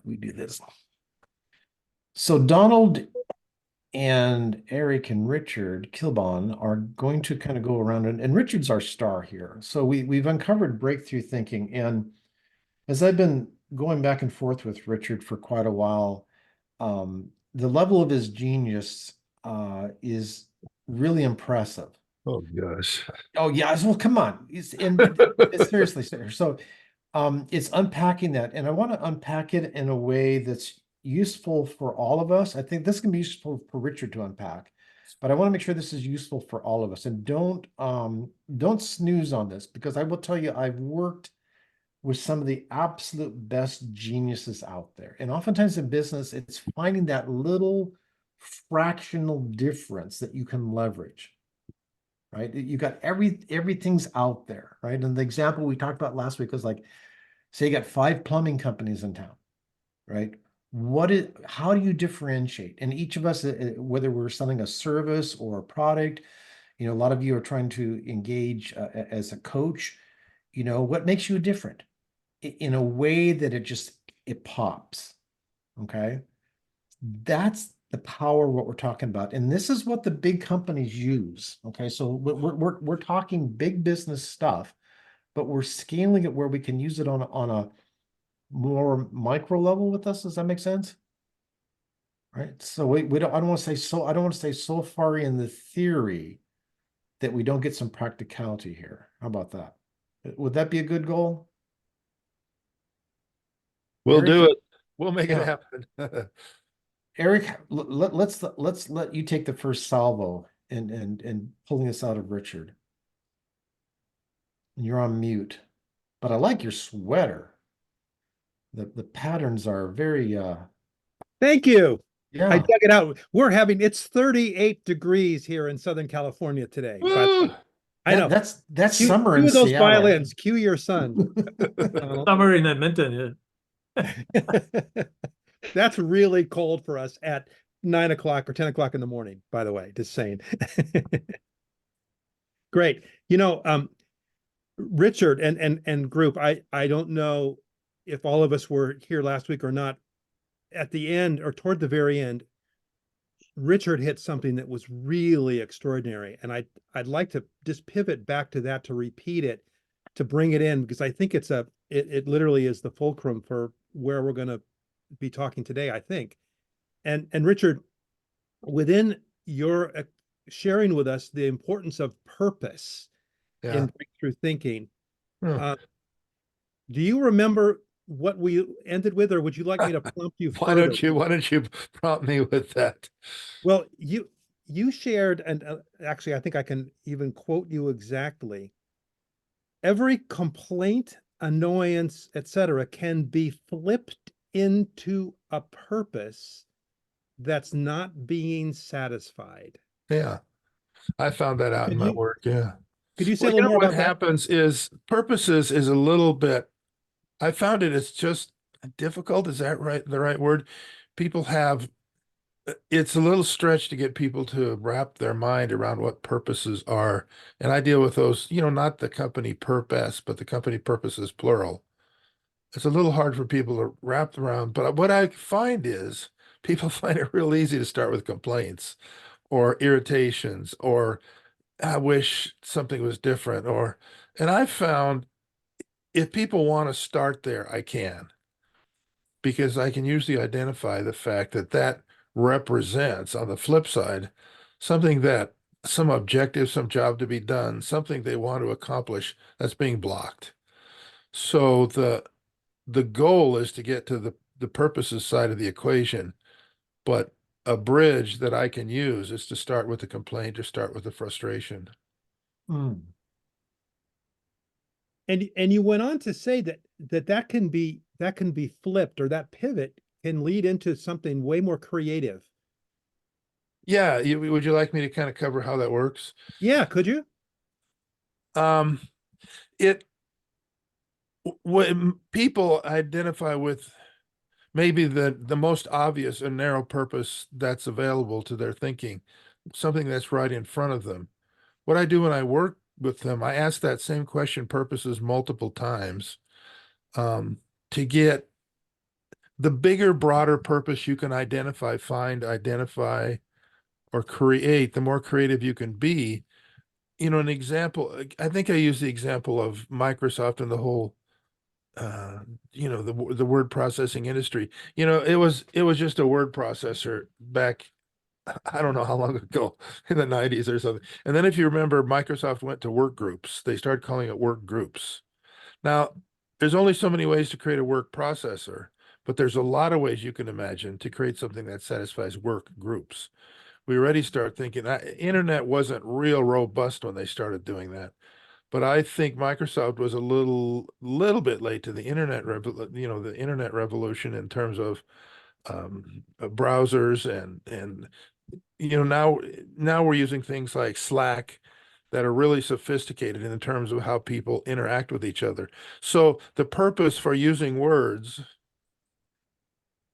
we do this. So Donald and Erik and Richard Kielbon are going to kind of go around, and Richard's our star here. So we've uncovered breakthrough thinking. And as I've been going back and forth with Richard for quite a while, the level of his genius is really impressive. Oh gosh. Oh yeah, well, come on. It's seriously, sir. So it's unpacking that, and I want to unpack it in a way that's useful for all of us. I think this can be useful for Richard to unpack, but I want to make sure this is useful for all of us. And don't snooze on this, because I will tell you, I've worked with some of the absolute best geniuses out there. And oftentimes in business, it's finding that little fractional difference that you can leverage, right? You got everything's out there, right? And the example we talked about last week was like, say you got 5 plumbing companies in town, right? How do you differentiate? And each of us, whether we're selling a service or a product, a lot of you are trying to engage as a coach, what makes you different in a way that it pops. Okay. That's the power of what we're talking about. And this is what the big companies use. Okay. So we're talking big business stuff, but we're scaling it where we can use it on a more micro level with us. Does that make sense? Right. So we don't, I don't want to say so far in the theory that we don't get some practicality here. How about that? Would that be a good goal? We'll Erik? do it. We'll make it Yeah. happen. Erik, let's let you take the first salvo and pulling this out of Richard. And you're on mute. But I like your sweater. The patterns are very Thank you. I yeah. dug it out. It's 38 degrees here in Southern California today. But Woo! I know. That's Cue, summer in cue those Seattle. violins. Cue your son. Summer in Edmonton. That's really cold for us at 9 o'clock or 10 o'clock in the morning, by the way, just saying. Great. Richard and group, I don't know if all of us were here last week or not. At the end or toward the very end, Richard hit something that was really extraordinary. And I'd like to just pivot back to that, to repeat it, to bring it in, because I think it literally is the fulcrum for where we're going to be talking today, I think. And Richard, within your sharing with us the importance of purpose in breakthrough thinking, Hmm. do you remember what we ended with, or would you like me to prompt you Why further? why don't you prompt me with that? Well, you shared, and actually, I think I can even quote you exactly. Every complaint, annoyance, etc., can be flipped into a purpose that's not being satisfied. Yeah. I found that out in my work. Yeah. Could you say Well, a little more what about that? happens is purposes is a little bit, I found it's just difficult. Is that right? The right word? People have, it's a little stretch to get people to wrap their mind around what purposes are. And I deal with those, not the company purpose, but the company purposes plural. It's a little hard for people to wrap around. But what I find is people find it real easy to start with complaints or irritations or I wish something was different and I found if people want to start there, I can, because I can usually identify the fact that that represents, on the flip side, something that some objective, some job to be done, something they want to accomplish that's being blocked. So the goal is to get to the purposes side of the equation, but a bridge that I can use is to start with the complaint or start with the frustration. Mm. And you went on to say that can be flipped, or that pivot can lead into something way more creative. Yeah, would you like me to kind of cover how that works? Yeah, could you? Um, it when people identify with maybe the most obvious and narrow purpose that's available to their thinking, something that's right in front of them. What I do when I work with them, I ask that same question, purposes, multiple times, to get the bigger, broader purpose you can identify, or create, the more creative you can be. You know, an example, I think I used the example of Microsoft and the whole, the word processing industry. You know, it was just a word processor back, I don't know how long ago, in the 90s or something. And then if you remember, Microsoft went to work groups. They started calling it work groups. Now, there's only so many ways to create a work processor, but there's a lot of ways you can imagine to create something that satisfies work groups. We already start thinking internet wasn't real robust when they started doing that. But I think Microsoft was a little bit late to the internet, the internet revolution in terms of browsers and now we're using things like Slack that are really sophisticated in terms of how people interact with each other. So the purpose for using words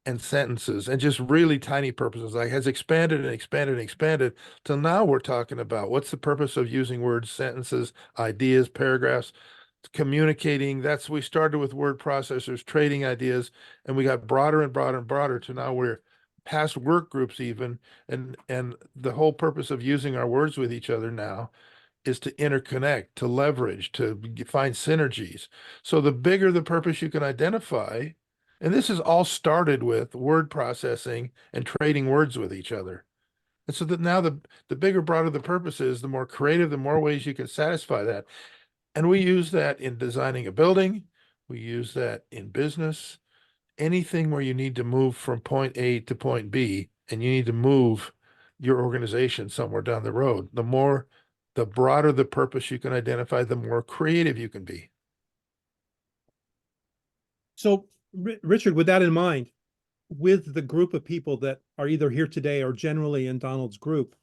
and sentences and just really tiny purposes like has expanded and expanded and expanded till now we're talking about what's the purpose of using words, sentences, ideas, paragraphs, communicating. We started with word processors, trading ideas, and we got broader and broader and broader to now we're past work groups even, and the whole purpose of using our words with each other now is to interconnect, to leverage, to find synergies. So the bigger the purpose you can identify, and this is all started with word processing and trading words with each other. And so that now the bigger, broader the purpose is, the more creative, the more ways you can satisfy that. And we use that in designing a building. We use that in business. Anything where you need to move from point A to point B, and you need to move your organization somewhere down the road. The broader the purpose you can identify, the more creative you can be. So, Richard, with that in mind, with the group of people that are either here today or generally in Donald's group,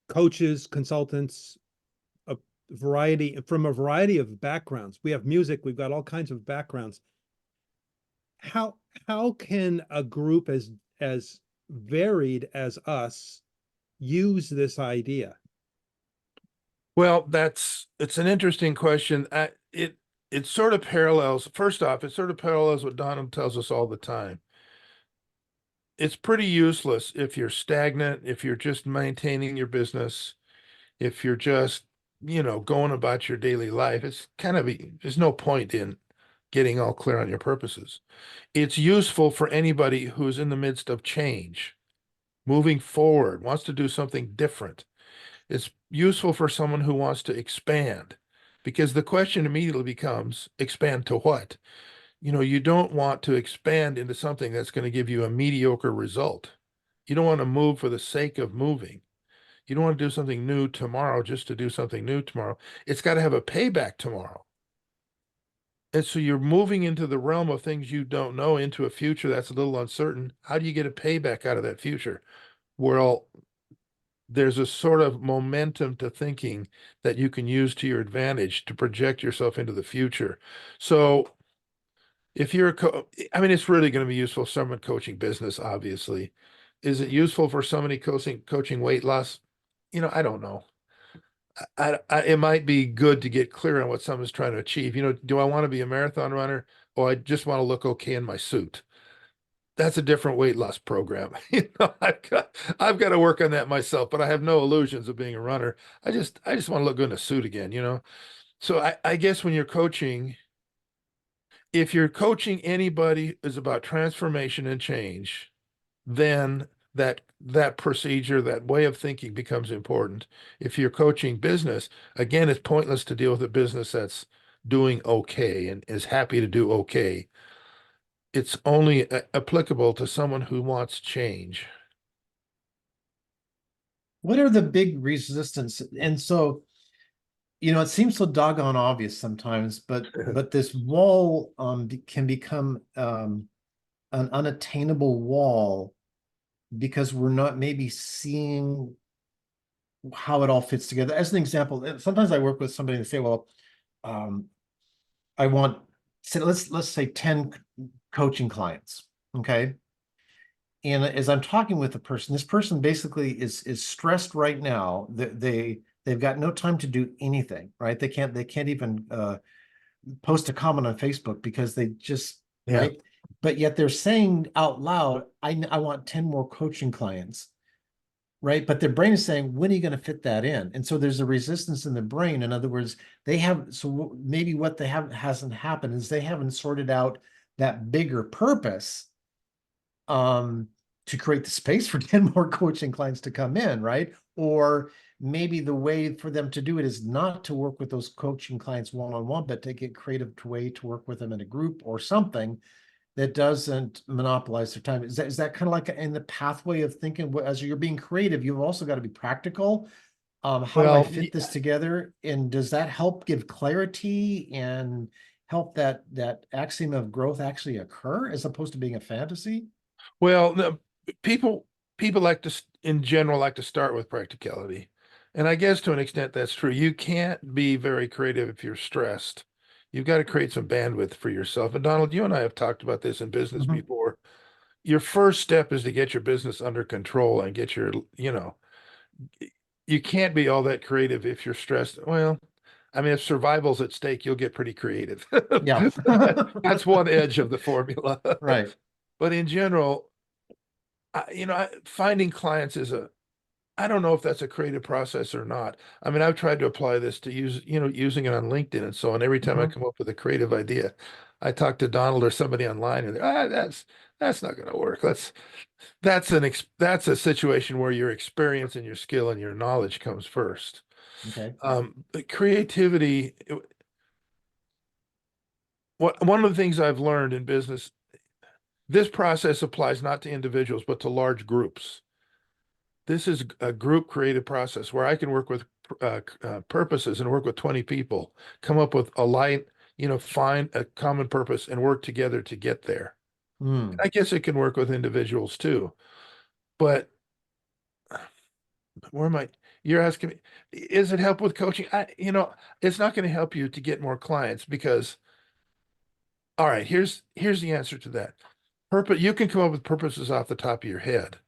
coaches, consultants, from a variety of backgrounds. We have music, we've got all kinds of backgrounds. How can a group as varied as us use this idea? Well, it's an interesting question. It sort of parallels, first off, it sort of parallels what Donald tells us all the time. It's pretty useless if you're stagnant, if you're just maintaining your business, if you're just, going about your daily life. There's no point in getting all clear on your purposes. It's useful for anybody who's in the midst of change, moving forward, wants to do something different. It's useful for someone who wants to expand, because the question immediately becomes, expand to what? You don't want to expand into something that's going to give you a mediocre result. You don't want to move for the sake of moving. You don't want to do something new tomorrow just to do something new tomorrow. It's got to have a payback tomorrow. And so you're moving into the realm of things you don't know, into a future that's a little uncertain. How do you get a payback out of that future? Well, there's a sort of momentum to thinking that you can use to your advantage to project yourself into the future. So if you're it's really going to be useful for someone coaching business, obviously. Is it useful for somebody coaching weight loss? I don't know. It might be good to get clear on what someone's trying to achieve. Do I want to be a marathon runner, or I just want to look okay in my suit? That's a different weight loss program. I've got to work on that myself, but I have no illusions of being a runner. I just want to look good in a suit again. So I guess when you're coaching, if you're coaching anybody is about transformation and change, then that procedure, that way of thinking becomes important. If you're coaching business, again, it's pointless to deal with a business that's doing okay and is happy to do okay. It's only applicable to someone who wants change. What are the big resistance? And so, it seems so doggone obvious sometimes, but this wall can become an unattainable wall because we're not maybe seeing how it all fits together. As an example, sometimes I work with somebody and say, well, I want, let's say 10 coaching clients. Okay. And as I'm talking with the person, this person basically is stressed right now that they've got no time to do anything, right? They can't even post a comment on Facebook because they just, Yeah. right. but yet they're saying out loud, I want 10 more coaching clients. Right. But their brain is saying, when are you going to fit that in? And so there's a resistance in the brain. In other words, maybe what they haven't hasn't happened is they haven't sorted out that bigger purpose to create the space for 10 more coaching clients to come in, right? Or maybe the way for them to do it is not to work with those coaching clients one-on-one, but to get creative way to work with them in a group or something that doesn't monopolize their time. Is that kind of like in the pathway of thinking, as you're being creative, you've also got to be practical. How do I fit this together? And does that help give clarity and help that axiom of growth actually occur as opposed to being a fantasy? Well, no, people like to, in general, like to start with practicality. And I guess to an extent that's true. You can't be very creative if you're stressed. You've got to create some bandwidth for yourself. And Donald, you and I have talked about this in business Mhm. before. Your first step is to get your business under control and get your, you can't be all that creative if you're stressed. Well, I mean, if survival's at stake, you'll get pretty creative. Yeah. That's one edge of the formula. Right. But in general, finding clients I don't know if that's a creative process or not. I mean, I've tried to apply this to using it on LinkedIn and so on. Every time I Mhm. come up with a creative idea, I talk to Donald or somebody online and that's not going to work. That's a situation where your experience and your skill and your knowledge comes first. Okay. But creativity, one of the things I've learned in business, this process applies not to individuals, but to large groups. This is a group creative process where I can work with purposes and work with 20 people, come up with a light, find a common purpose and work together to get there. Hmm. I guess it can work with individuals too, but where am I? You're asking me, is it help with coaching? It's not going to help you to get more clients because, all right, here's the answer to that. You can come up with purposes off the top of your head.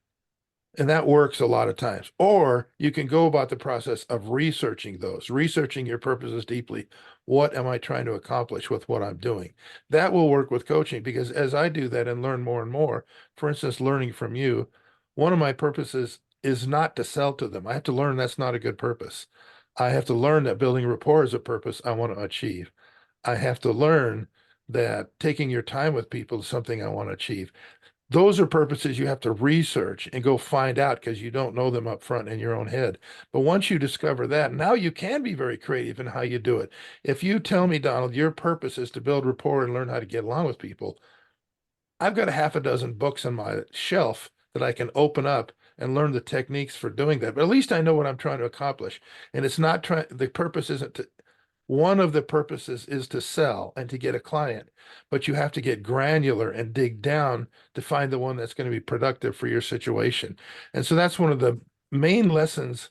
And that works a lot of times. Or you can go about the process of researching your purposes deeply. What am I trying to accomplish with what I'm doing? That will work with coaching because as I do that and learn more and more, for instance, learning from you, one of my purposes is not to sell to them. I have to learn that's not a good purpose. I have to learn that building rapport is a purpose I want to achieve. I have to learn that taking your time with people is something I want to achieve. Those are purposes you have to research and go find out because you don't know them up front in your own head. But once you discover that, now you can be very creative in how you do it. If you tell me, Donald, your purpose is to build rapport and learn how to get along with people, I've got a half a dozen books on my shelf that I can open up and learn the techniques for doing that. But at least I know what I'm trying to accomplish. And it's not the purpose isn't to, one of the purposes is to sell and to get a client, but you have to get granular and dig down to find the one that's going to be productive for your situation. And so that's one of the main lessons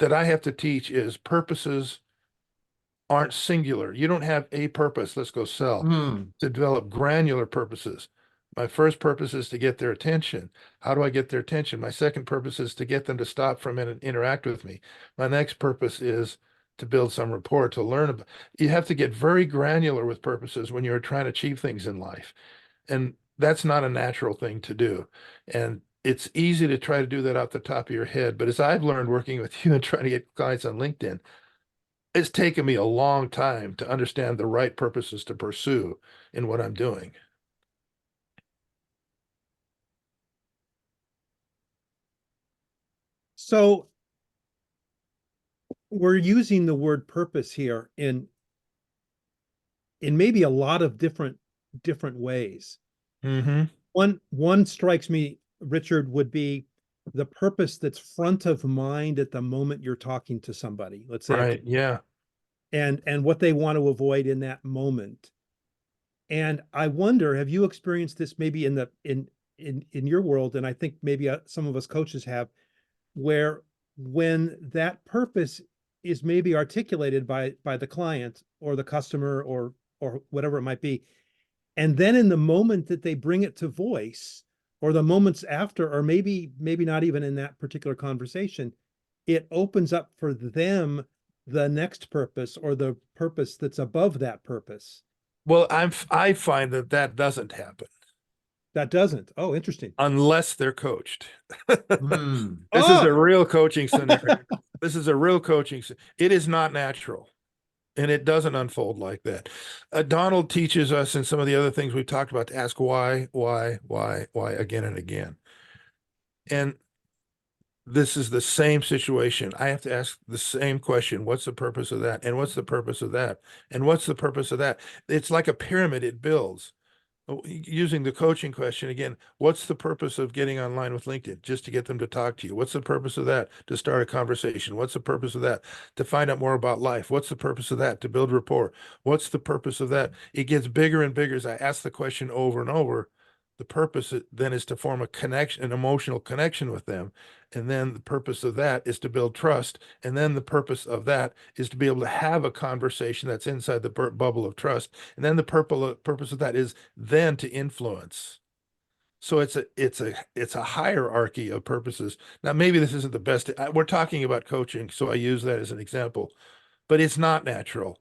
that I have to teach is purposes aren't singular. You don't have a purpose, let's go sell. Hmm. To develop granular purposes. My first purpose is to get their attention. How do I get their attention? My second purpose is to get them to stop for a minute and interact with me. My next purpose is to build some rapport, to learn about. You have to get very granular with purposes when you're trying to achieve things in life. And that's not a natural thing to do. And it's easy to try to do that off the top of your head. But as I've learned working with you and trying to get clients on LinkedIn, it's taken me a long time to understand the right purposes to pursue in what I'm doing. So we're using the word purpose here in maybe a lot of different ways. Mm-hmm. One strikes me, Richard, would be the purpose that's front of mind at the moment you're talking to somebody, let's say, Right. Yeah. and what they want to avoid in that moment. And I wonder, have you experienced this maybe in your world? And I think maybe some of us coaches have, where when that purpose is maybe articulated by the client or the customer or whatever it might be, and then in the moment that they bring it to voice, or the moments after, or maybe not even in that particular conversation, it opens up for them the next purpose or the purpose that's above that purpose. Well, I find that doesn't happen. That doesn't. Oh, interesting. unless they're coached. Hmm. This is a Oh! real coaching scenario. This is a real coaching. It is not natural. And it doesn't unfold like that. Donald teaches us in some of the other things we've talked about to ask why again and again. And this is the same situation. I have to ask the same question. What's the purpose of that? And what's the purpose of that? And what's the purpose of that? It's like a pyramid, it builds. Using the coaching question again, what's the purpose of getting online with LinkedIn? Just to get them to talk to you. What's the purpose of that? To start a conversation. What's the purpose of that? To find out more about life. What's the purpose of that? To build rapport. What's the purpose of that? It gets bigger and bigger as I ask the question over and over. The purpose then is to form a connection, an emotional connection with them. And then the purpose of that is to build trust. And then the purpose of that is to be able to have a conversation that's inside the bubble of trust. And then the purpose of that is then to influence. So it's a hierarchy of purposes. Now, maybe this isn't the best. We're talking about coaching, so I use that as an example, but it's not natural.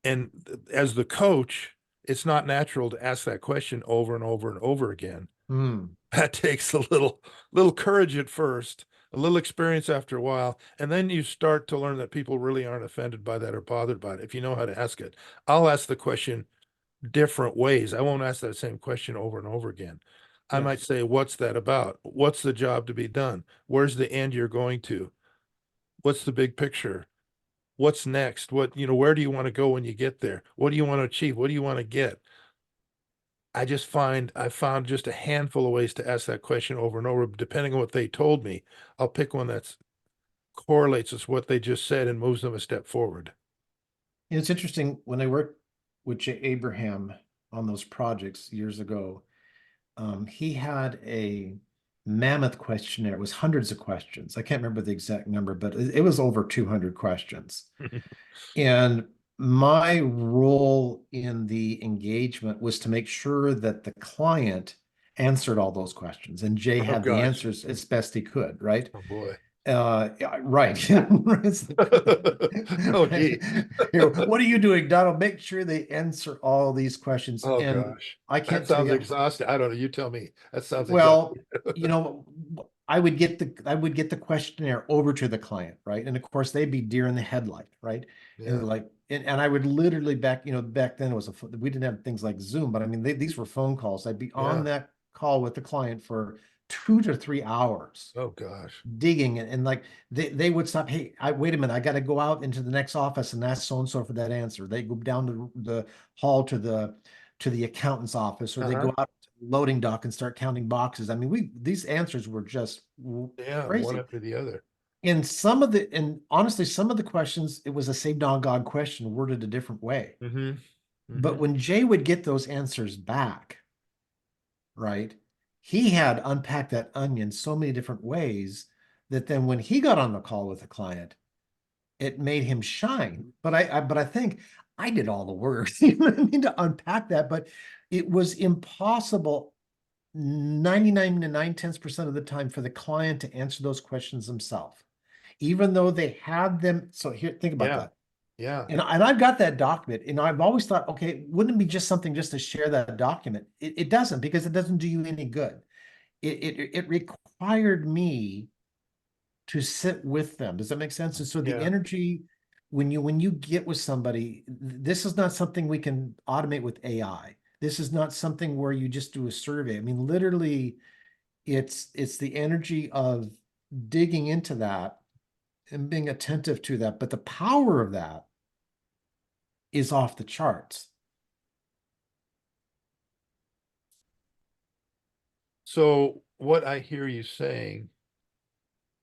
And as the coach, it's not natural to ask that question over and over and over again. Hmm. That takes a little courage at first, a little experience after a while, and then you start to learn that people really aren't offended by that or bothered by it if you know how to ask it. I'll ask the question different ways. I won't ask that same question over and over again. I Yeah. might say, what's that about? What's the job to be done? Where's the end you're going to? What's the big picture? What's next? Where do you want to go when you get there? What do you want to achieve? What do you want to get? I found just a handful of ways to ask that question over and over, depending on what they told me. I'll pick one that correlates with what they just said and moves them a step forward. And it's interesting when I worked with Jay Abraham on those projects years ago, he had a mammoth questionnaire. It was hundreds of questions. I can't remember the exact number, but it was over 200 questions. And my role in the engagement was to make sure that the client answered all those questions. And Jay Oh, had the gosh. answers as best he could, right? Oh boy. Yeah, right. Oh, gee. What are you doing, Donald? Make sure they answer all these questions. Oh And gosh. I That can't tell sounds you. exhausting. I don't know. You tell me. That sounds Well, exhausting. I would get the questionnaire over to the client, right? And of course, they'd be deer in the headlight, right? Yeah. And like, and I would literally back then it was we didn't have things like Zoom, but I mean, these were phone calls. I'd be on Yeah. that call with the client for 2 to 3 hours Oh gosh. digging and like they would stop. Hey, wait a minute, I got to go out into the next office and ask so and so for that answer. They go down to the hall to the accountant's office, or they Uh-huh. go out to the loading dock and start counting boxes. I mean, these answers were just Yeah, one crazy. after the other. And honestly, some of the questions, it was the same doggone question worded a different way. Mm-hmm. But when Jay would get those answers back, right, he had unpacked that onion so many different ways that then when he got on the call with the client, it made him shine. But I think I did all the work. You know what I mean, to unpack that, but it was impossible 99 to 9/10% of the time for the client to answer those questions themselves, even though they had them. So here, think about Yeah. that. Yeah. And I've got that document, and I've always thought, okay, wouldn't it be just something just to share that document? It doesn't, because it doesn't do you any good. It required me to sit with them. Does that make sense? And so the Yeah. energy, when you get with somebody, this is not something we can automate with AI. This is not something where you just do a survey. I mean, literally, it's the energy of digging into that and being attentive to that. But the power of that is off the charts. So what I hear you saying,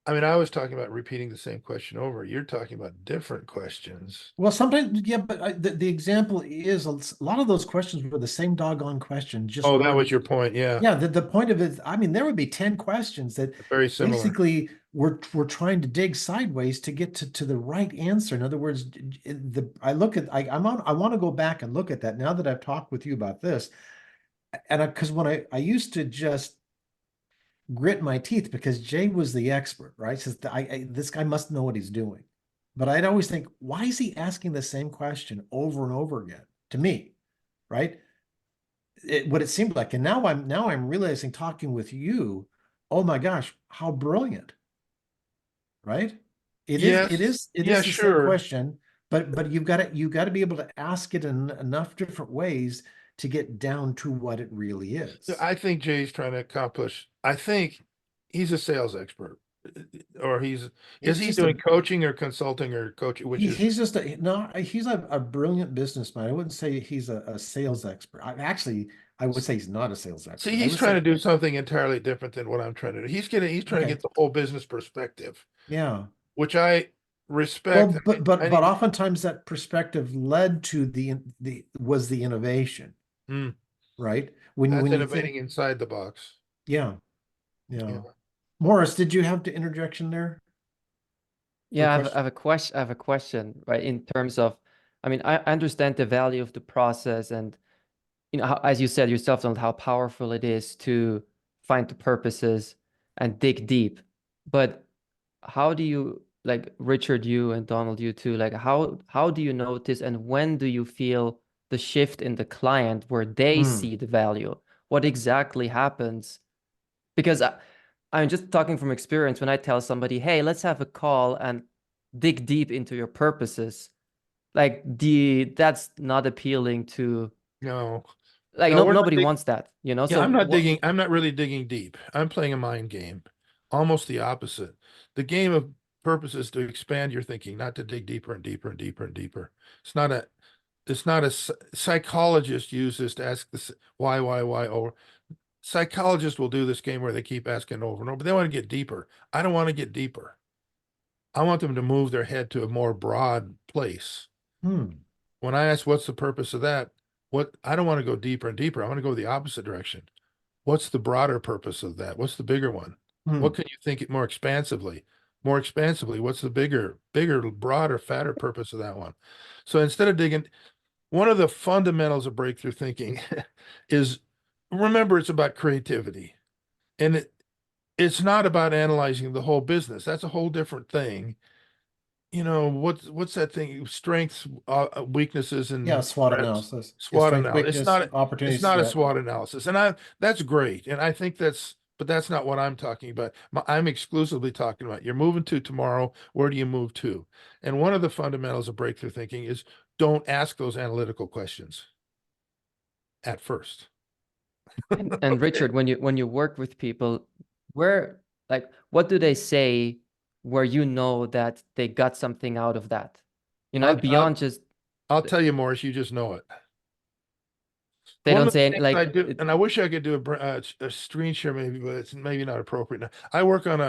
I mean, I was talking about repeating the same question over. You're talking about different questions. Well, sometimes, yeah, but the example is a lot of those questions were the same doggone question, just Oh, that worded. was your point. Yeah. Yeah, the point of it, I mean, there would be 10 questions that Very similar. basically we're trying to dig sideways to get to the right answer. In other words, I want to go back and look at that now that I've talked with you about this. And because when I used to just grit my teeth because Jay was the expert, right? Says this guy must know what he's doing. But I'd always think, why is he asking the same question over and over again to me, right? what it seemed like. And now I'm realizing talking with you, oh my gosh, how brilliant, right? Yes, It yeah, is the same sure. question, but you've got to be able to ask it in enough different ways to get down to what it really is. I think Jay's trying to accomplish, I think he's a sales expert. Or is It's he just doing coaching or consulting or coaching, which is, he's just a no, he's a brilliant businessman. I wouldn't say he's a sales expert. I would say he's not a sales see, expert. I he's would trying say, to do something entirely different than what I'm trying to do. He's trying to okay, get the whole business perspective, yeah. which I respect. Well, but I need, oftentimes that perspective led to the innovation, mm, right? that's When you think, innovating inside the box. yeah, Yeah. yeah. Morris, did you have to interjection there? Or Yeah, I question? have a question. I have a question, right? In terms of, I mean, I understand the value of the process, and how, as you said yourself, Donald, how powerful it is to find the purposes and dig deep. But how do you, like Richard, you and Donald, you too, like how do you notice and when do you feel the shift in the client where they Hmm. see the value? What exactly happens? Because I'm just talking from experience. When I tell somebody, hey, let's have a call and dig deep into your purposes, like that's not appealing to, No, like, no, we're not nobody digging. wants that, Yeah, So I'm not what? digging. I'm not really digging deep. I'm playing a mind game. Almost the opposite. The game of purpose is to expand your thinking, not to dig deeper and deeper and deeper and deeper. It's not a, psychologist use this to ask this why, or psychologists will do this game where they keep asking over and over. They want to get deeper. I don't want to get deeper. I want them to move their head to a more broad place. Hmm. When I ask what's the purpose of that, what I don't want to go deeper and deeper. I want to go the opposite direction. What's the broader purpose of that? What's the bigger one? Hmm. What can you think it more expansively? More expansively, what's the bigger, broader, fatter purpose of that one? So instead of digging, one of the fundamentals of breakthrough thinking is, remember, it's about creativity. And it's not about analyzing the whole business. That's a whole different thing. What's that thing? Strengths, weaknesses, Yeah, and SWOT threats. analysis. Yeah, SWOT strength, analysis. weakness, It's opportunities, not a threat. SWOT analysis, and that's great. And I think but that's not what I'm talking about. I'm exclusively talking about you're moving to tomorrow. Where do you move to? And one of the fundamentals of breakthrough thinking is don't ask those analytical questions at first. And Richard, when you work with people, where, like, what do they say where you know that they got something out of that? I'll, Beyond just I'll tell you, Morris, you just know it. they One don't of the say things I like do, and I wish I could do a screen share maybe, but it's maybe not appropriate now. I work on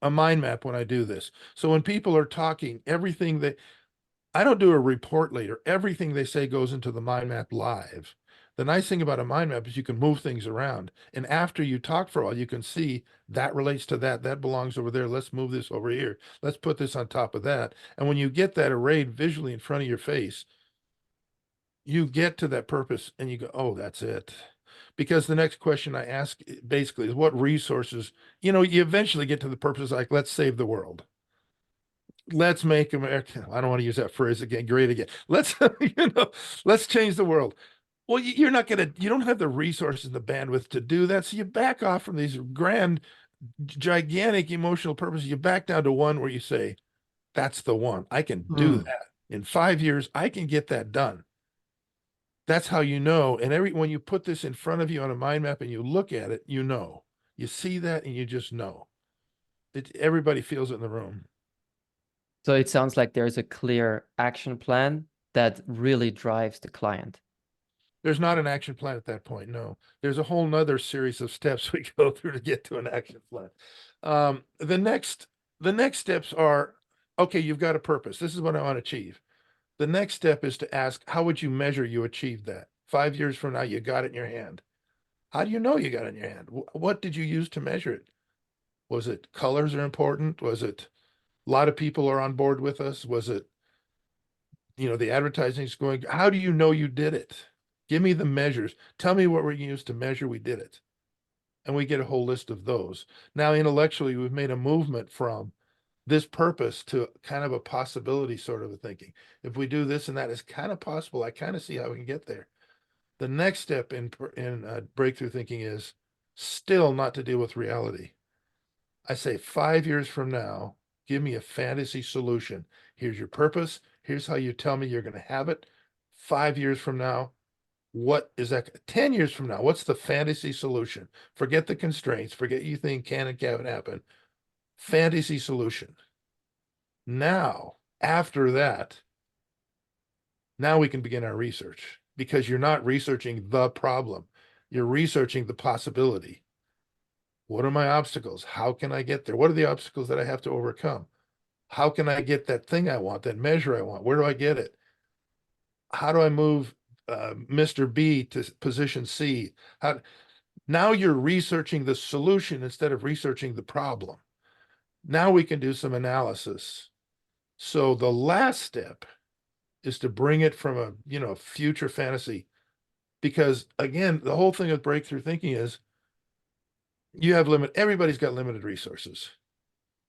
a mind map when I do this. So when people are talking, I don't do a report later. Everything they say goes into the mind map live. The nice thing about a mind map is you can move things around. And after you talk for a while, you can see that relates to that. That belongs over there. Let's move this over here. Let's put this on top of that. And when you get that arrayed visually in front of your face, you get to that purpose and you go, oh, that's it. Because the next question I ask basically is what resources, you eventually get to the purpose like, let's save the world. Let's make America, I don't want to use that phrase again, great again. Let's, let's change the world. Well, you don't have the resources and the bandwidth to do that. So you back off from these grand, gigantic emotional purposes. You back down to one where you say, that's the one. I can do Hmm. that. In 5 years, I can get that done. That's how you know. And when you put this in front of you on a mind map and you look at it, you see that and you just know everybody feels it in the room. so it sounds like there's a clear action plan that really drives the client. There's not an action plan at that point. No, there's a whole nother series of steps we go through to get to an action plan. The next steps are, okay, you've got a purpose. This is what I want to achieve. The next step is to ask, how would you measure you achieved that? 5 years from now, you got it in your hand. How do you know you got it in your hand? What did you use to measure it? Was it colors are important? Was it a lot of people are on board with us? Was it, the advertising is going, how do you know you did it? Give me the measures. Tell me what we used to measure we did it. And we get a whole list of those. Now, intellectually, we've made a movement from this purpose to kind of a possibility sort of a thinking. If we do this and that, it's kind of possible. I kind of see how we can get there. The next step in breakthrough thinking is still not to deal with reality. I say 5 years from now, give me a fantasy solution. Here's your purpose. Here's how you tell me you're going to have it. 5 years from now, what is that? 10 years from now, what's the fantasy solution? Forget the constraints. Forget you think can and can't happen. Fantasy solution. Now, after that, now we can begin our research, because you're not researching the problem. You're researching the possibility. What are my obstacles? How can I get there? What are the obstacles that I have to overcome? How can I get that thing I want, that measure I want? Where do I get it? How do I move Mr. B to position C? Now you're researching the solution instead of researching the problem. Now we can do some analysis. So the last step is to bring it from a future fantasy, because again, the whole thing with breakthrough thinking is everybody's got limited resources.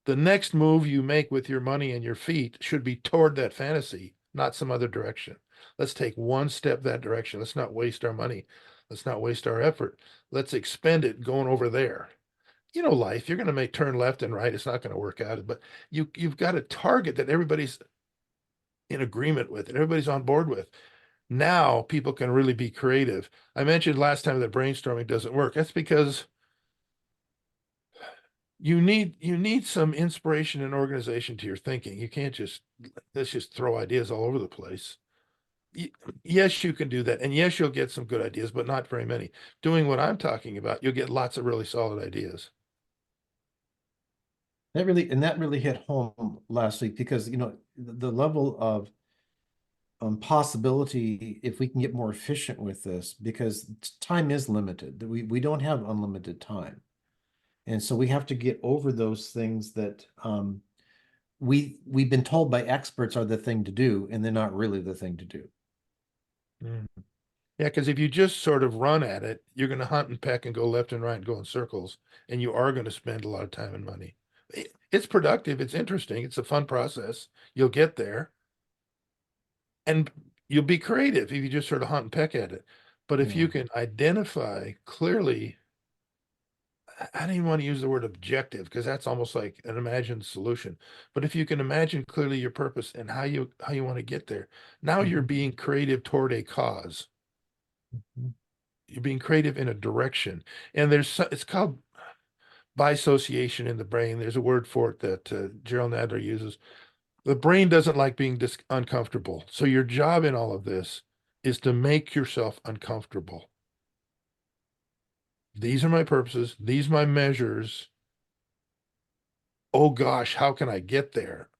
The next move you make with your money and your feet should be toward that fantasy, not some other direction. Let's take one step that direction. Let's not waste our money. Let's not waste our effort. Let's expend it going over there. Life, you're going to turn left and right. It's not going to work out, but you've got a target that everybody's in agreement with and everybody's on board with. Now people can really be creative. I mentioned last time that brainstorming doesn't work. That's because you need some inspiration and organization to your thinking. You can't let's just throw ideas all over the place. Yes, you can do that. And yes, you'll get some good ideas, but not very many. Doing what I'm talking about, you'll get lots of really solid ideas. That really hit home last week, because the level of possibility, if we can get more efficient with this, because time is limited. We don't have unlimited time. And so we have to get over those things that we've been told by experts are the thing to do, and they're not really the thing to do. Mm. Yeah, because if you just sort of run at it, you're going to hunt and peck and go left and right and go in circles, and you are going to spend a lot of time and money. It's productive. It's interesting. It's a fun process. You'll get there. And you'll be creative if you just sort of hunt and peck at it. But if you can identify clearly, I don't even want to use the word objective, because that's almost like an imagined solution. But if you can imagine clearly your purpose and how you want to get there, now you're being creative toward a cause. You're being creative in a direction. And it's called bisociation in the brain. There's a word for it that Gerald Nadler uses. The brain doesn't like being uncomfortable. So your job in all of this is to make yourself uncomfortable. These are my purposes. These are my measures. Oh gosh, how can I get there?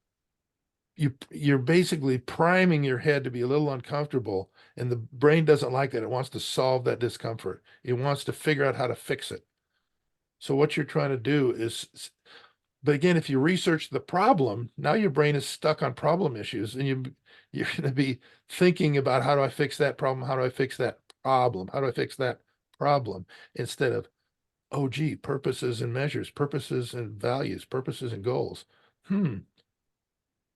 You're basically priming your head to be a little uncomfortable, and the brain doesn't like that. It wants to solve that discomfort. It wants to figure out how to fix it. So what you're trying to do is, but again, if you research the problem, now your brain is stuck on problem issues, and you're going to be thinking about, how do I fix that problem? How do I fix that problem? How do I fix that problem? Instead of, oh gee, purposes and measures, purposes and values, purposes and goals.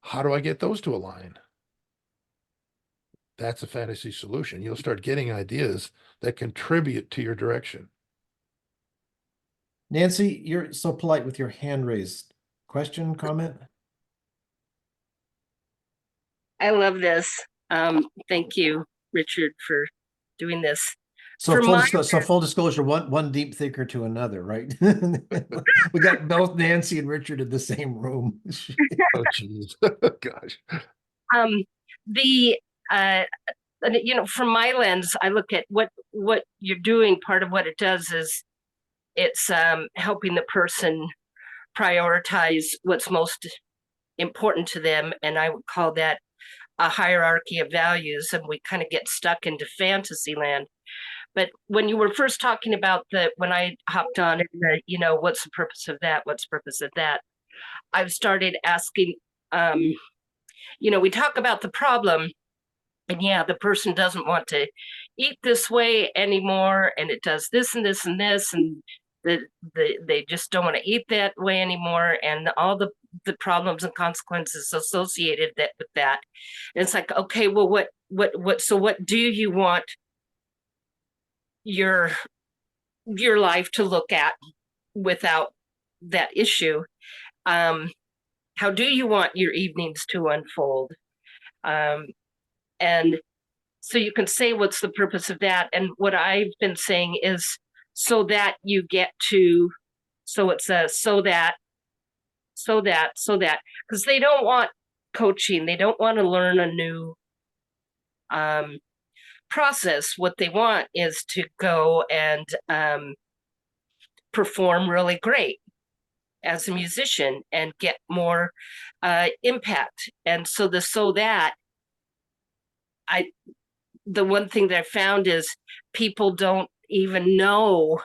How do I get those to align? That's a fantasy solution. You'll start getting ideas that contribute to your direction. Nancy, you're so polite with your hand raised. Question, comment? I love this. Thank you, Richard, for doing this. So full disclosure, one deep thinker to another, right? We got both Nancy and Richard in the same room. Oh, geez. Gosh. From my lens, I look at what you're doing. Part of what it does is it's helping the person prioritize what's most important to them. And I would call that a hierarchy of values. And we kind of get stuck into fantasy land. But when you were first talking about when I hopped on and what's the purpose of that? What's the purpose of that? I've started asking, we talk about the problem, and the person doesn't want to eat this way anymore, and it does this and this and this, and they just don't want to eat that way anymore, and all the problems and consequences associated with that. And it's like, okay, well, what do you want your life to look at without that issue. How do you want your evenings to unfold? And so you can say, what's the purpose of that? And what I've been saying is so that you get to, so it's a so that, because they don't want coaching. They don't want to learn a new process. What they want is to go and perform really great as a musician and get more impact. And so the one thing that I found is people don't even know.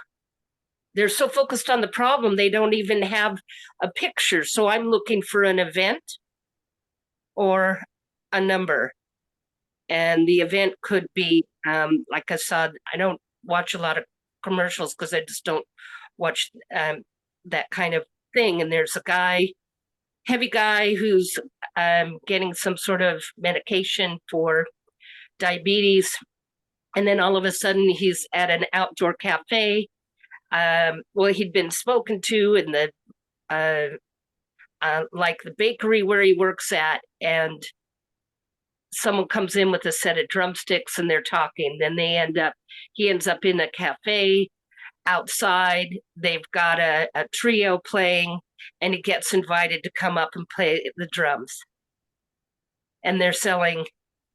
They're so focused on the problem, they don't even have a picture. So I'm looking for an event or a number. And the event could be, like I said, I don't watch a lot of commercials because I just don't watch that kind of thing. And there's a heavy guy who's getting some sort of medication for diabetes. And then all of a sudden he's at an outdoor cafe. Well, he'd been spoken to in the like the bakery where he works at, and someone comes in with a set of drumsticks and they're talking. Then he ends up in a cafe outside. They've got a trio playing, and he gets invited to come up and play the drums. And they're selling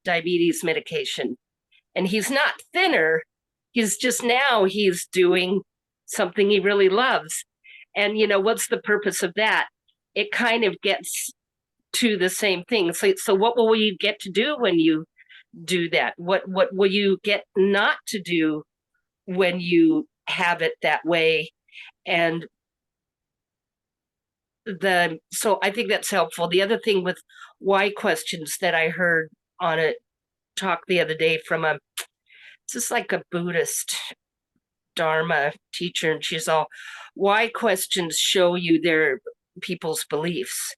diabetes medication. And he's not thinner. He's doing something he really loves. And, what's the purpose of that? It kind of gets to the same thing. So what will you get to do when you do that? What will you get not to do when you have it that way? And so I think that's helpful. The other thing with why questions that I heard on a talk the other day from just like a Buddhist Dharma teacher, and she's all, why questions show you their people's beliefs.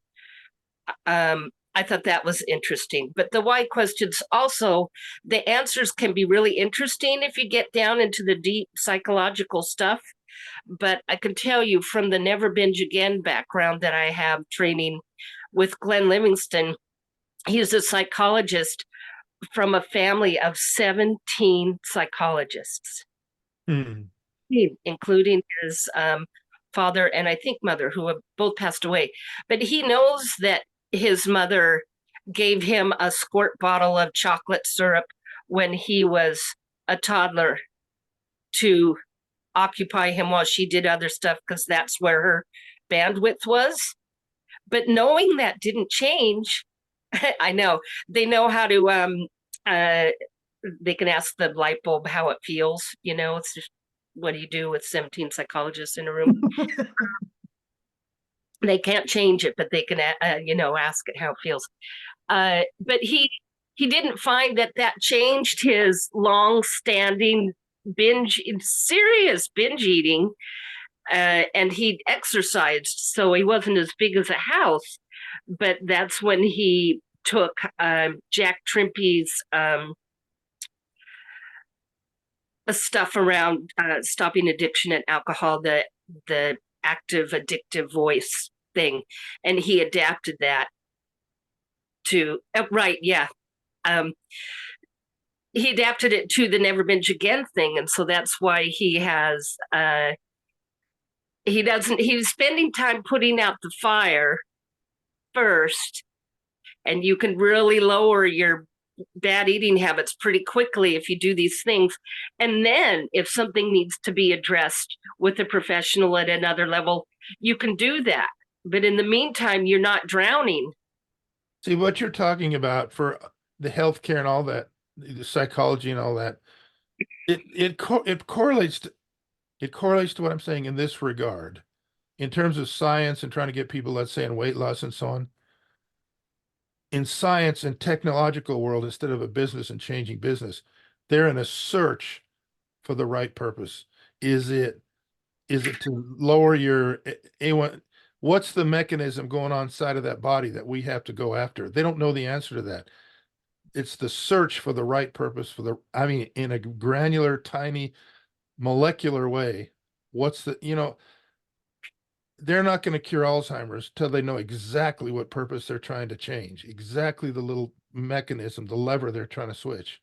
I thought that was interesting. But the why questions also, the answers can be really interesting if you get down into the deep psychological stuff. But I can tell you from the Never Binge Again background that I have training with Glenn Livingston, he's a psychologist from a family of 17 psychologists, including his father and I think mother, who have both passed away. But he knows that his mother gave him a squirt bottle of chocolate syrup when he was a toddler to occupy him while she did other stuff, because that's where her bandwidth was. But knowing that didn't change, I know they know how to they can ask the light bulb how it feels. It's just, what do you do with 17 psychologists in a room? They can't change it, but they can ask it how it feels. But he didn't find that changed his long-standing serious binge eating, and he exercised, so he wasn't as big as a house. But that's when he took Jack Trimpey's stuff around stopping addiction and alcohol, the active addictive voice thing, and he adapted that to he adapted it to the Never Binge Again thing. And so that's why he has he's spending time putting out the fire first, and you can really lower your bad eating habits pretty quickly if you do these things. And then if something needs to be addressed with a professional at another level, you can do that. But in the meantime, you're not drowning. See, what you're talking about for the healthcare and all that, the psychology and all that, it correlates to what I'm saying in this regard, in terms of science and trying to get people, let's say, in weight loss and so on. In science and technological world, instead of a business and changing business, they're in a search for the right purpose. Is it to lower your A1? What's the mechanism going on inside of that body that we have to go after? They don't know the answer to that. It's the search for the right purpose in a granular, tiny molecular way, what's the, they're not going to cure Alzheimer's till they know exactly what purpose they're trying to change, exactly the little mechanism, the lever they're trying to switch.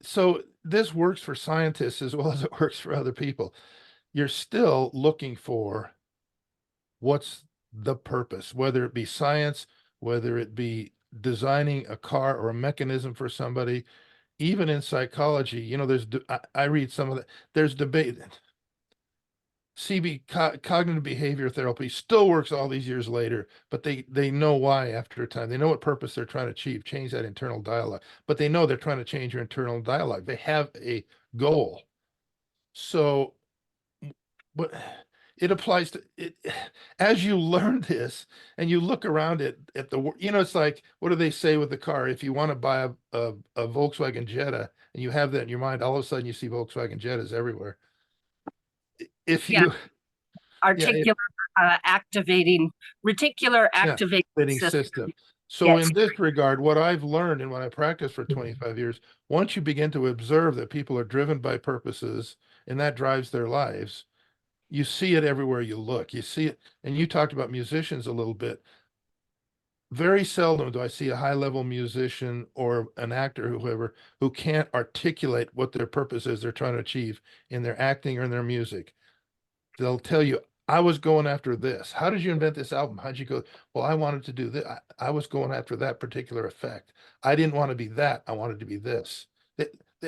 So this works for scientists as well as it works for other people. You're still looking for what's the purpose, whether it be science, whether it be designing a car or a mechanism for somebody, even in psychology, I read some of that. There's debate. Cognitive behavior therapy still works all these years later, but they know why after a time. They know what purpose they're trying to achieve, change that internal dialogue, but they know they're trying to change your internal dialogue. They have a goal. So, but it applies to it as you learn this and you look around at it's like, what do they say with the car? If you want to buy a Volkswagen Jetta and you have that in your mind, all of a sudden you see Volkswagen Jettas everywhere. If Yeah. you Articular reticular activating system. So Yes. in this regard, what I've learned and what I practiced for 25 years, once you begin to observe that people are driven by purposes and that drives their lives, you see it everywhere you look. You see it, and you talked about musicians a little bit. Very seldom do I see a high-level musician or an actor, whoever, who can't articulate what their purpose is they're trying to achieve in their acting or in their music. They'll tell you, I was going after this. How did you invent this album? How'd you go? Well, I wanted to do this. I was going after that particular effect. I didn't want to be that. I wanted to be this. They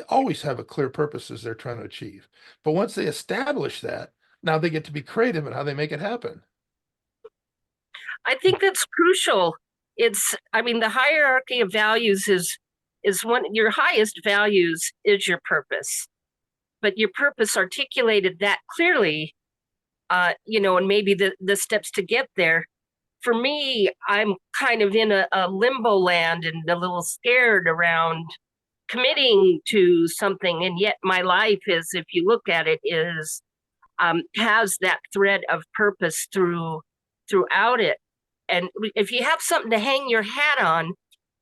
always have a clear purposes they're trying to achieve. But once they establish that, now they get to be creative in how they make it happen. I think that's crucial. The hierarchy of values is one, your highest values is your purpose, but your purpose articulated that clearly, and maybe the steps to get there. For me, I'm kind of in a limbo land and a little scared around committing to something. And yet my life is, if you look at it, has that thread of purpose throughout it. And if you have something to hang your hat on,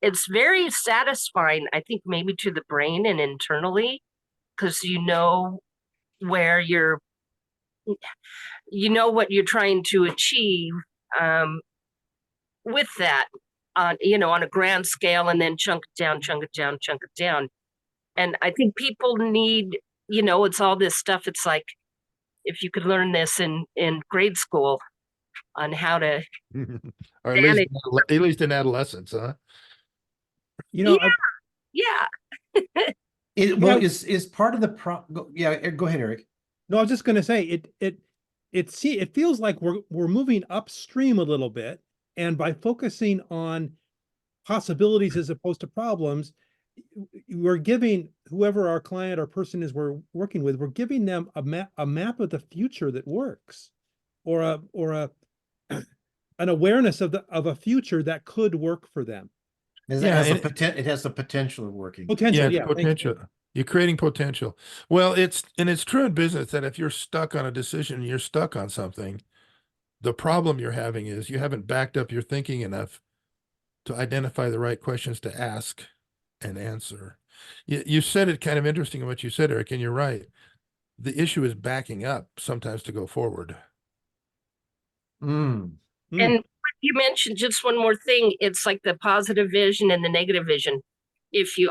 it's very satisfying, I think, maybe to the brain and internally, because where what you're trying to achieve with that on a grand scale, and then chunk it down, chunk it down, chunk it down. And I think people need, it's all this stuff. It's like, if you could learn this in grade school on how to or at least in adolescence, huh? You know, yeah. Is part of the go ahead, Erik. No, I was just going to say it feels like we're moving upstream a little bit, and by focusing on possibilities as opposed to problems, we're giving whoever our client or person is we're working with, we're giving them a map of the future that works, or an awareness of a future that could work for them. It has the potential of working. Potential. You're creating potential. Well, it's true in business that if you're stuck on a decision, you're stuck on something. The problem you're having is you haven't backed up your thinking enough to identify the right questions to ask and answer. You said it kind of interesting in what you said, Erik, and you're right. The issue is backing up sometimes to go forward. And you mentioned just one more thing. It's like the positive vision and the negative vision.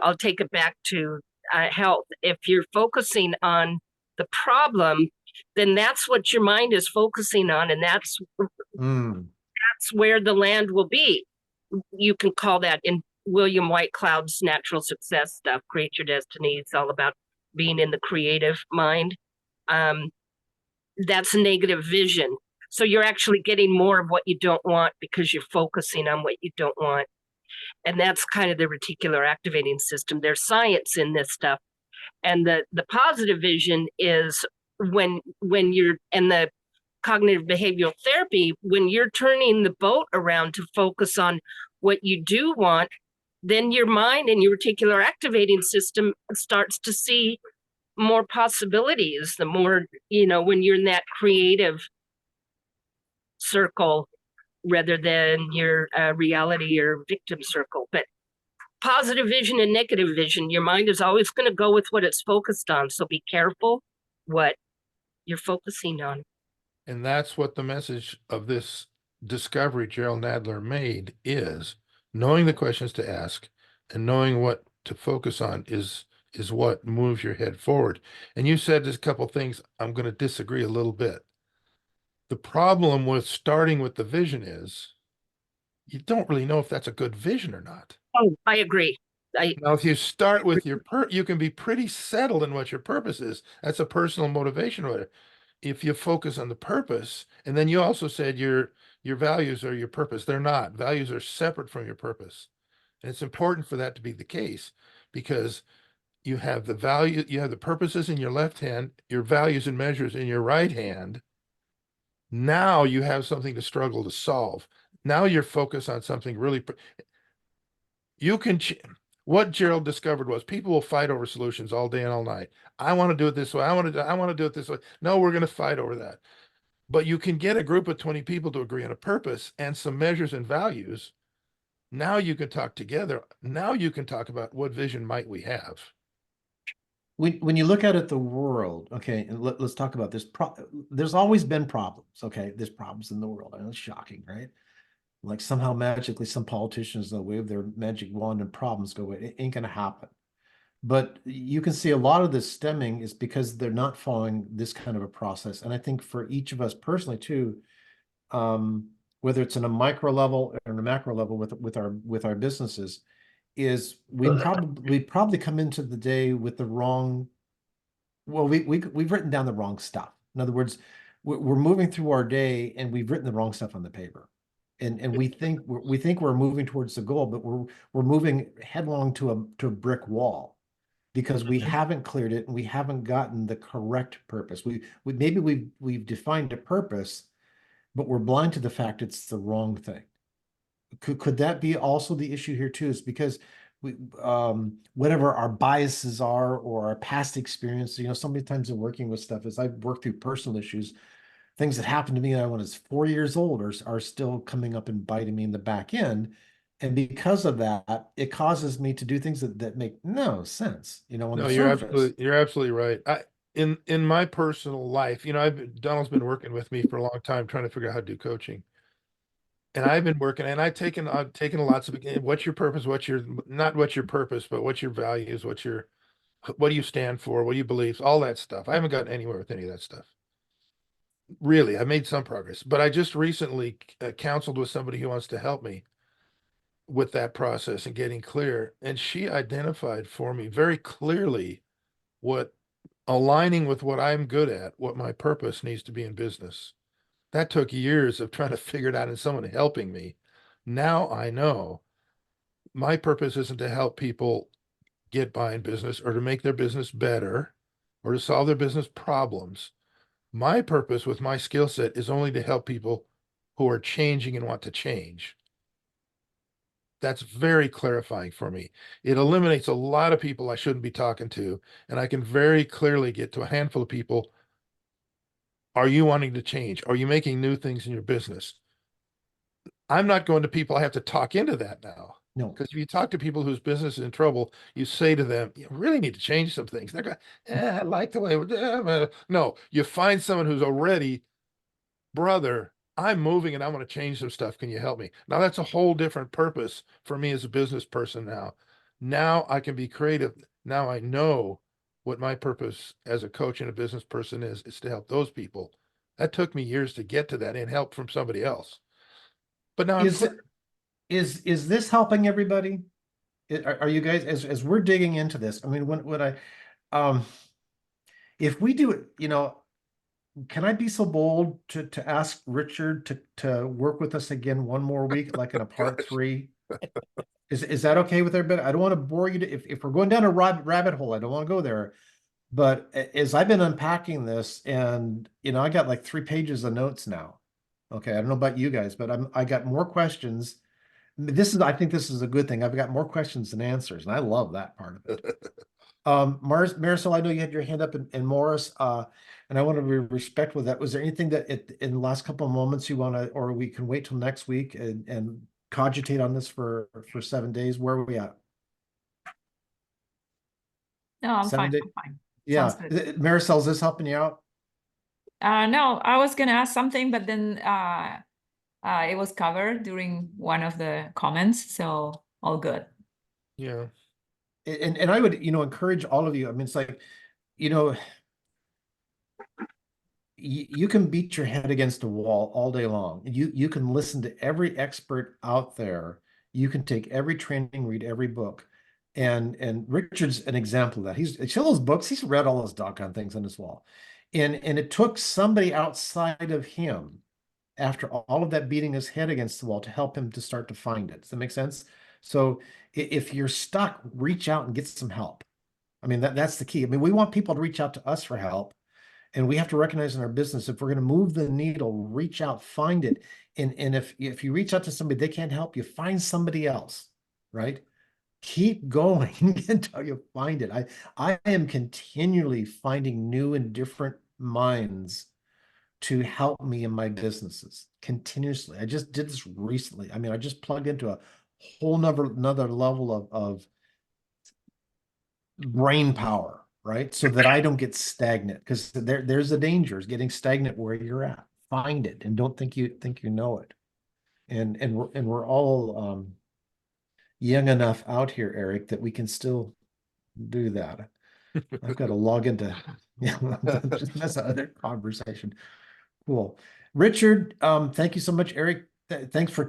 I'll take it back to health. If you're focusing on the problem, then that's what your mind is focusing on, and that's where the land will be. You can call that, in William White Cloud's natural success stuff, Create Your Destiny. It's all about being in the creative mind. That's a negative vision. So you're actually getting more of what you don't want because you're focusing on what you don't want. And that's kind of the reticular activating system. There's science in this stuff. And the positive vision is when you're, and the cognitive behavioral therapy, when you're turning the boat around to focus on what you do want, then your mind and your reticular activating system starts to see more possibilities. The more, when you're in that creative circle rather than your reality or victim circle. But positive vision and negative vision. Your mind is always going to go with what it's focused on. So be careful what you're focusing on. And that's what the message of this discovery Gerald Nadler made is knowing the questions to ask and knowing what to focus on is what moves your head forward. And you said just a couple things. I'm going to disagree a little bit. The problem with starting with the vision is you don't really know if that's a good vision or not. Oh, I agree. Now, if you start with you can be pretty settled in what your purpose is. That's a personal motivation. If you focus on the purpose, and then you also said your values are your purpose. They're not. Values are separate from your purpose. And it's important for that to be the case because you have the value, you have the purposes in your left hand, your values and measures in your right hand. Now you have something to struggle to solve. Now you're focused on something really. You can. What Gerald discovered was people will fight over solutions all day and all night. I want to do it this way. I want to do it this way. No, we're going to fight over that. But you can get a group of 20 people to agree on a purpose and some measures and values. Now you can talk together. Now you can talk about what vision might we have. When you look at it, the world, okay, and let's talk about this. There's always been problems, okay? There's problems in the world. I know it's shocking, right? Like somehow magically some politicians will wave their magic wand and problems go away. It ain't gonna happen. But you can see a lot of this stemming is because they're not following this kind of a process. And I think for each of us personally too, whether it's in a micro level or in a macro level with our businesses, is we probably come into the day with the wrong. Well, we've written down the wrong stuff. In other words, we're moving through our day and we've written the wrong stuff on the paper. And we think we're moving towards the goal, but we're moving headlong to a brick wall because we haven't cleared it and we haven't gotten the correct purpose. We've defined a purpose, but we're blind to the fact it's the wrong thing. Could that be also the issue here too? Is because we whatever our biases are or our past experience, so many times in working with stuff as I've worked through personal issues, things that happened to me when I was 4 years old are still coming up and biting me in the back end. And because of that, it causes me to do things that make no sense, on No, the surface. you're absolutely right. In my personal life, Donald's been working with me for a long time trying to figure out how to do coaching. And I've been working and I've taken lots of what's your purpose, not what's your purpose, but what's your values, what do you stand for, what do you believe, all that stuff. I haven't gotten anywhere with any of that stuff. Really, I made some progress, but I just recently counseled with somebody who wants to help me with that process and getting clear. And she identified for me very clearly what aligning with what I'm good at, what my purpose needs to be in business. That took years of trying to figure it out and someone helping me. Now I know my purpose isn't to help people get by in business or to make their business better or to solve their business problems. My purpose with my skill set is only to help people who are changing and want to change. That's very clarifying for me. It eliminates a lot of people I shouldn't be talking to, and I can very clearly get to a handful of people. Are you wanting to change? Are you making new things in your business? I'm not going to people I have to talk into that now. No, Because if you talk to people whose business is in trouble, you say to them, you really need to change some things. They're going, I like the way we're no, you find someone who's already, brother, I'm moving and I want to change some stuff. Can you help me? Now that's a whole different purpose for me as a business person now. Now I can be creative. Now I know what my purpose as a coach and a business person is to help those people. That took me years to get to that and help from somebody else. But now I'm clear. Is this helping everybody? Are you guys as we're digging into this? I mean, when I if we do it, can I be so bold to ask Richard to work with us again one more week, like in a part 3? Is that okay with everybody? I don't want to bore you if we're going down a rabbit hole, I don't want to go there. But as I've been unpacking this, and I got like 3 pages of notes now. Okay, I don't know about you guys, but I got more questions. I think this is a good thing. I've got more questions than answers, and I love that part of it. Marisol, I know you had your hand up, and Morris, and I want to be respectful of that. Was there anything that in the last couple of moments you want to, or we can wait till next week and cogitate on this for 7 days? Where are we at? No, I'm fine. Sound it? I'm fine. Yeah. Sounds good. Marisol, is this helping you out? No, I was gonna ask something, but then it was covered during one of the comments, so all good. Yeah. And I would, encourage all of you. I mean, it's like, you can beat your head against a wall all day long. You can listen to every expert out there. You can take every training, read every book. And Richard's an example of that. He's all those books, he's read all those doggone things on his wall. And it took somebody outside of him, after all of that beating his head against the wall, to help him to start to find it. Does that make sense? So if you're stuck, reach out and get some help. I mean, that's the key. I mean, we want people to reach out to us for help. And we have to recognize in our business, if we're going to move the needle, reach out, find it. And if you reach out to somebody, they can't help you, find somebody else, right? Keep going until you find it. I am continually finding new and different minds to help me in my businesses continuously. I just did this recently. I mean, I just plugged into a whole another level of brain power, right? So that I don't get stagnant, because there's a danger is getting stagnant where you're at. Find it and don't think you know it. And we're all young enough out here, Erik, that we can still do that. I've got to log into that's another conversation. Cool. Richard, thank you so much. Erik, thanks for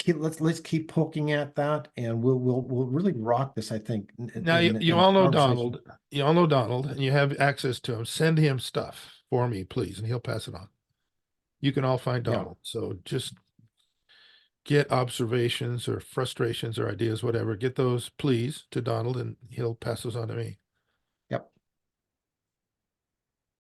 let's keep poking at that, and we'll really rock this, I think. Now you all know Donald. You all know Donald, and you have access to him. Send him stuff for me, please, and he'll pass it on. You can all find Yeah. Donald. So just get observations or frustrations or ideas, whatever. Get those, please, to Donald, and he'll pass those on to me.